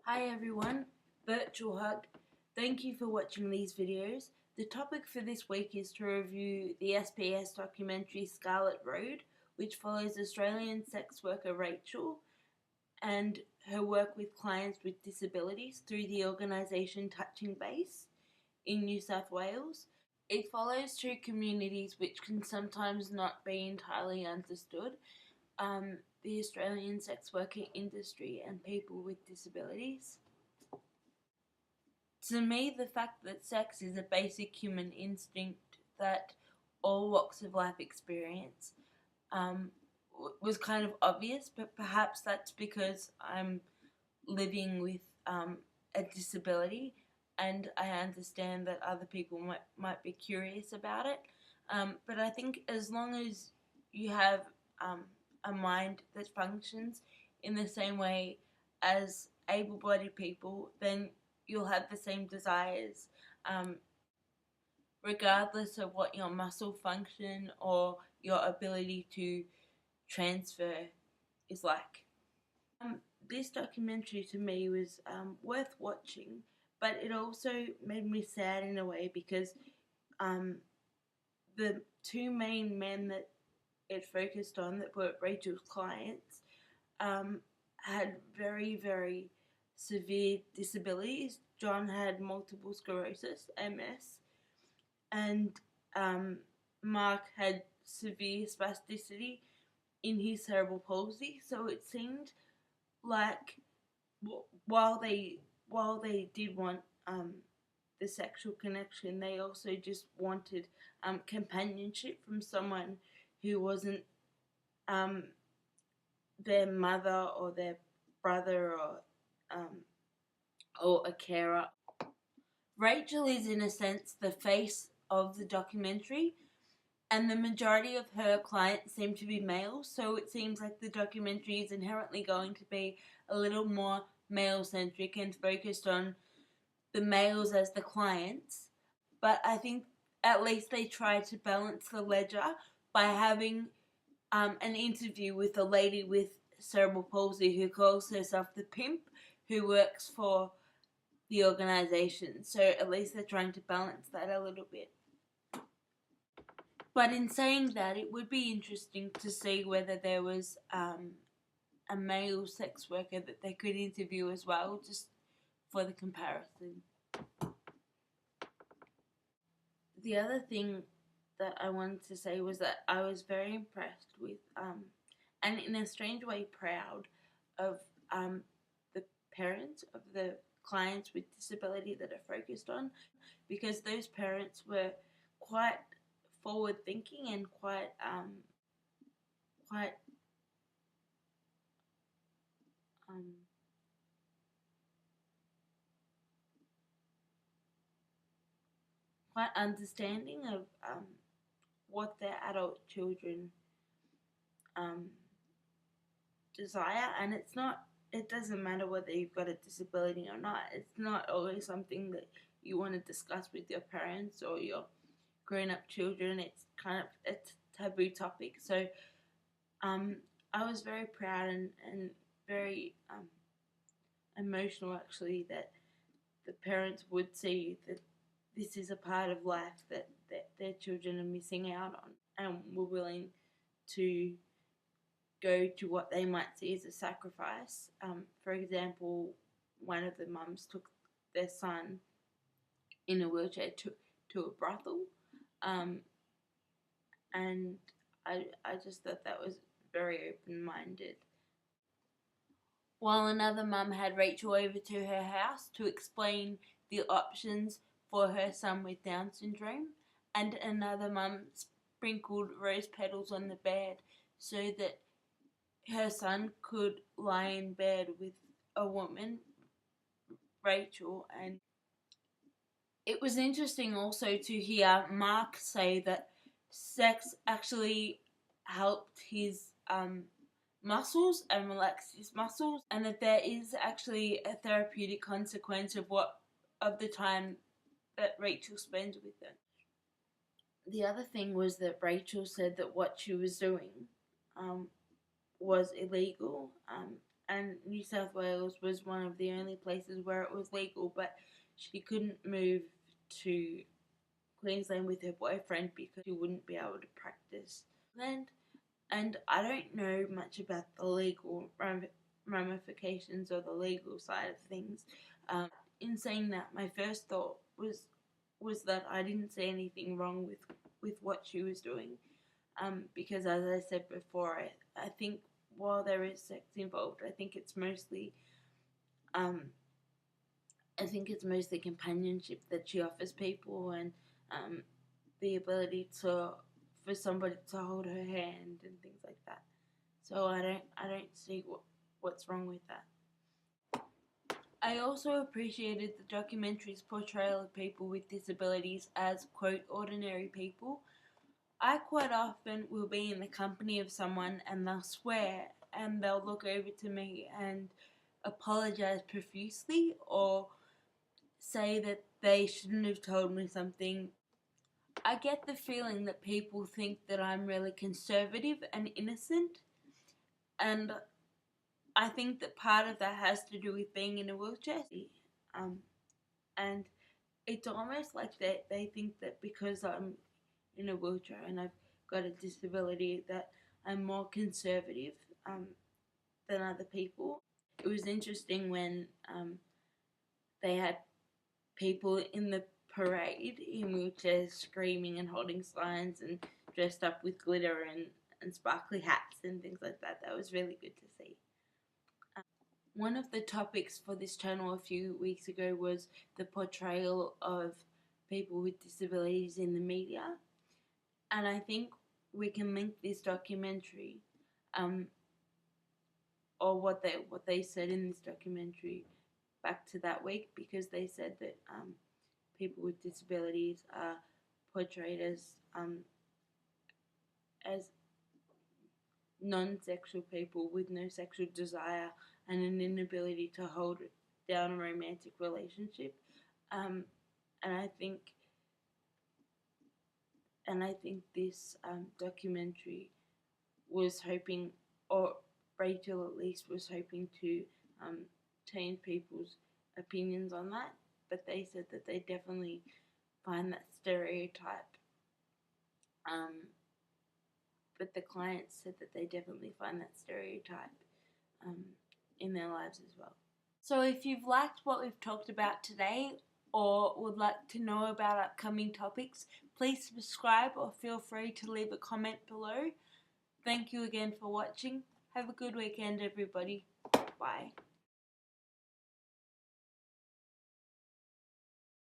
Hi everyone, Virtual Hug. Thank you for watching these videos. The topic for this week is to review the SBS documentary Scarlet Road, which follows Australian sex worker Rachel and her work with clients with disabilities through the organisation Touching Base in New South Wales. It follows two communities which can sometimes not be entirely understood. The Australian sex worker industry and people with disabilities. To me, the fact that sex is a basic human instinct that all walks of life experience was kind of obvious, but perhaps that's because I'm living with a disability and I understand that other people might be curious about it. But I think as long as you have a mind that functions in the same way as able-bodied people, then you'll have the same desires, regardless of what your muscle function or your ability to transfer is like. This documentary to me was worth watching, but it also made me sad in a way because the two main men that it focused on, that were Rachel's clients, had very, very severe disabilities. John had multiple sclerosis, MS, and Mark had severe spasticity in his cerebral palsy. So it seemed like while they did want the sexual connection, they also just wanted companionship from someone who wasn't their mother or their brother or a carer. Rachel is in a sense the face of the documentary, and the majority of her clients seem to be male, so it seems like the documentary is inherently going to be a little more male-centric and focused on the males as the clients. But I think at least they try to balance the ledger by having an interview with a lady with cerebral palsy who calls herself the pimp, who works for the organisation. So at least they're trying to balance that a little bit. But in saying that, it would be interesting to see whether there was a male sex worker that they could interview as well, just for the comparison. The other thing that I wanted to say was that I was very impressed with, and in a strange way proud of, the parents of the clients with disability that are focused on, because those parents were quite forward thinking and quite understanding of what their adult children desire. And it doesn't matter whether you've got a disability or not. It's not always something that you want to discuss with your parents or your grown-up children. It's kind of a taboo topic. So I was very proud and very emotional actually that the parents would see that this is a part of life that their children are missing out on, and were willing to go to what they might see as a sacrifice. For example, one of the mums took their son in a wheelchair to a brothel, and I just thought that was very open-minded. While another mum had Rachel over to her house to explain the options for her son with Down syndrome, and another mum sprinkled rose petals on the bed so that her son could lie in bed with a woman, Rachel. And it was interesting also to hear Mark say that sex actually helped his muscles and relaxed his muscles, and that there is actually a therapeutic consequence of the time that Rachel spends with them. The other thing was that Rachel said that what she was doing was illegal, and New South Wales was one of the only places where it was legal, but she couldn't move to Queensland with her boyfriend because she wouldn't be able to practice. And I don't know much about the legal ramifications or the legal side of things. In saying that, my first thought was that I didn't see anything wrong with what she was doing, because as I said before, I think while there is sex involved, I think it's mostly companionship that she offers people, and the ability for somebody to hold her hand and things like that. So I don't see what's wrong with that. I also appreciated the documentary's portrayal of people with disabilities as, quote, ordinary people. I quite often will be in the company of someone and they'll swear and they'll look over to me and apologise profusely or say that they shouldn't have told me something. I get the feeling that people think that I'm really conservative and innocent, and I think that part of that has to do with being in a wheelchair. And it's almost like they think that because I'm in a wheelchair and I've got a disability that I'm more conservative than other people. It was interesting when they had people in the parade in wheelchairs screaming and holding signs and dressed up with glitter and sparkly hats and things like that. That was really good to see. One of the topics for this channel a few weeks ago was the portrayal of people with disabilities in the media, and I think we can link this documentary or what they said in this documentary back to that week, because they said that people with disabilities are portrayed as non-sexual people with no sexual desire and an inability to hold down a romantic relationship, and I think this documentary was hoping, or Rachel at least was hoping to change people's opinions on that, but they said that they definitely find that stereotype. But the clients said that they definitely find that stereotype in their lives as well. So if you've liked what we've talked about today or would like to know about upcoming topics, please subscribe or feel free to leave a comment below. Thank you again for watching. Have a good weekend, everybody. Bye.